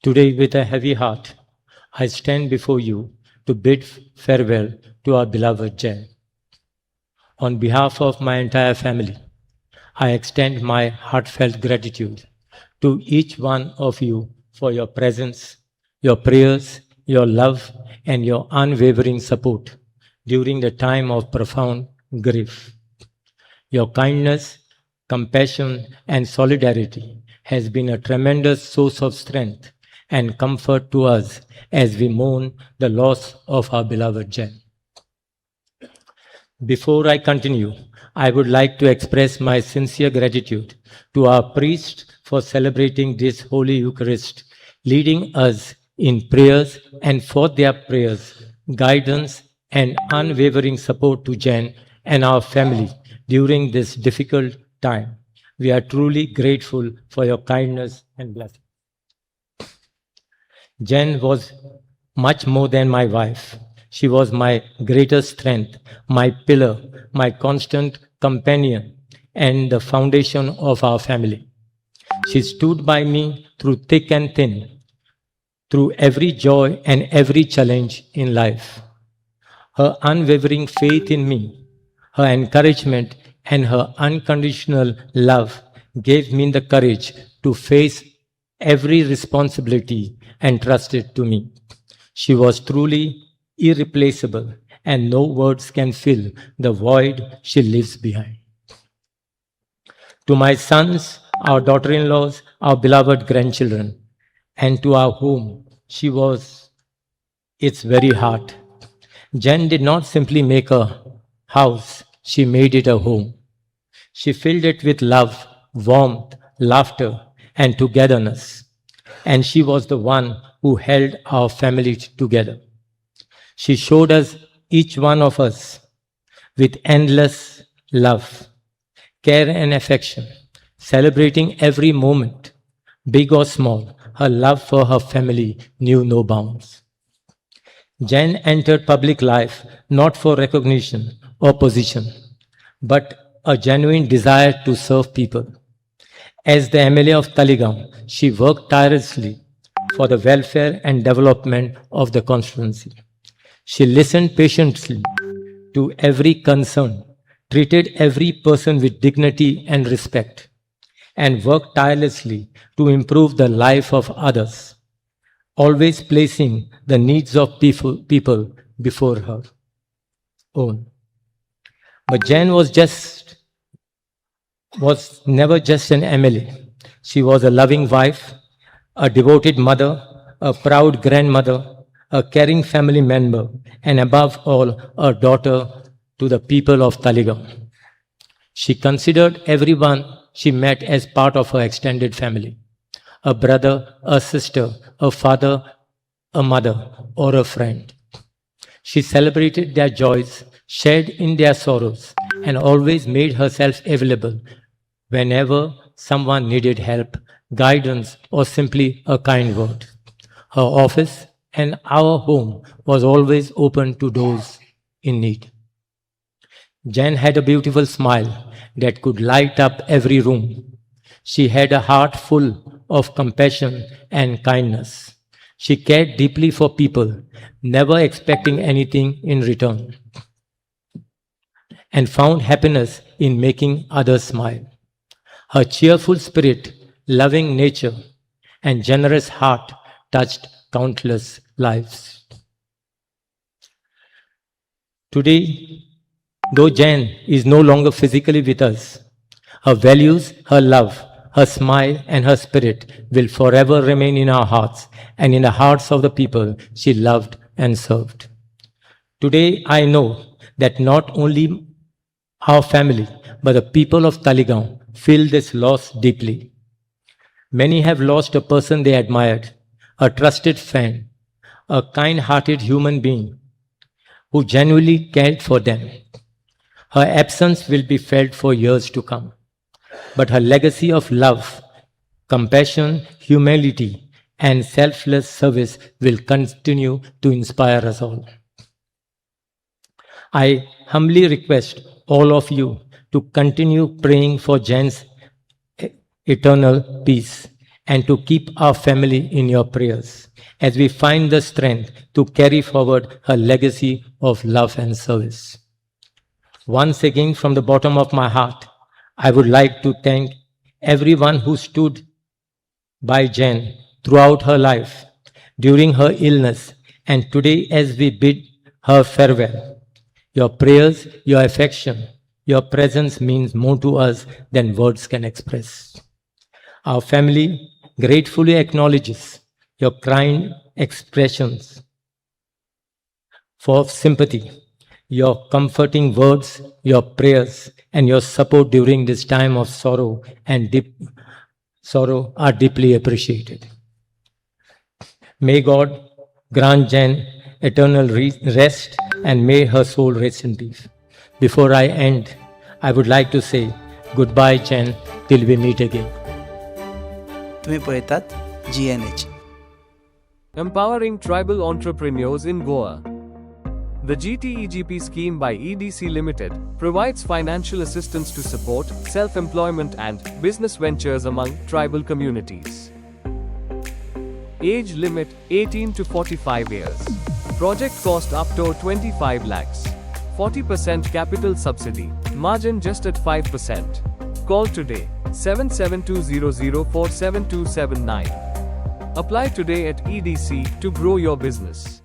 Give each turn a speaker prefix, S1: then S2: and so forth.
S1: Today, with a heavy heart, I stand before you to bid farewell to our beloved Jen. On behalf of my entire family, I extend my heartfelt gratitude to each one of you for your presence, your prayers, your love, and your unwavering support during the time of profound grief. Your kindness, compassion, and solidarity has been a tremendous source of strength and comfort to us as we mourn the loss of our beloved Jen. Before I continue, I would like to express my sincere gratitude to our priests for celebrating this Holy Eucharist, leading us in prayers, and for their prayers, guidance, and unwavering support to Jen and our family during this difficult time. We are truly grateful for your kindness and blessing. Jen was much more than my wife. She was my greatest strength, my pillar, my constant companion, and the foundation of our family. She stood by me through thick and thin, through every joy and every challenge in life. Her unwavering faith in me, her encouragement, and her unconditional love gave me the courage to face every responsibility entrusted to me. She was truly irreplaceable, and no words can fill the void she leaves behind. To my sons, our daughter-in-laws, our beloved grandchildren, and to our home, she was its very heart. Jen did not simply make a house, she made it a home. She filled it with love, warmth, laughter, and togetherness. And she was the one who held our family together. She showed us, each one of us, with endless love, care, and affection, celebrating every moment, big or small. Her love for her family knew no bounds. Jen entered public life not for recognition or position, but a genuine desire to serve people. As the MLA of Talegaon, she worked tirelessly for the welfare and development of the constituency. She listened patiently to every concern, treated every person with dignity and respect, and worked tirelessly to improve the life of others, always placing the needs of people before her own. But Jen was never just an MLA. She was a loving wife, a devoted mother, a proud grandmother, a caring family member, and above all, a daughter to the people of Talegaon. She considered everyone she met as part of her extended family: a brother, a sister, a father, a mother, or a friend. She celebrated their joys, shared in their sorrows, and always made herself available whenever someone needed help, guidance, or simply a kind word. Her office and our home was always open to those in need. Jen had a beautiful smile that could light up every room. She had a heart full of compassion and kindness. She cared deeply for people, never expecting anything in return, and found happiness in making others smile. Her cheerful spirit, loving nature, and generous heart touched countless lives. Today, though Jen is no longer physically with us, her values, her love, her smile, and her spirit will forever remain in our hearts and in the hearts of the people she loved and served. Today, I know that not only our family, but the people of Talegaon feel this loss deeply. Many have lost a person they admired, a trusted friend, a kind-hearted human being who genuinely cared for them. Her absence will be felt for years to come, but her legacy of love, compassion, humility, and selfless service will continue to inspire us all. I humbly request all of you to continue praying for Jen's eternal peace and to keep our family in your prayers as we find the strength to carry forward her legacy of love and service. Once again, from the bottom of my heart, I would like to thank everyone who stood by Jen throughout her life, during her illness, and today as we bid her farewell. Your prayers, your affection, your presence means more to us than words can express. Our family gratefully acknowledges your kind expressions for sympathy, your comforting words, your prayers, and your support during this time of sorrow and deep sorrow are deeply appreciated. May God grant Jen eternal rest and may her soul rest in peace. Before I end, I would like to say goodbye, Jen, till we meet again.
S2: तुम्ही पळयतात GNH.
S3: Empowering tribal entrepreneurs in Goa. The GTEGP scheme by EDC Limited provides financial assistance to support self-employment and business ventures among tribal communities. Age limit 18 to 45 years. Project cost up to 25 lakhs. 40% capital subsidy. Margin just at 5%. Call today 7720047279. Apply today at EDC to grow your business.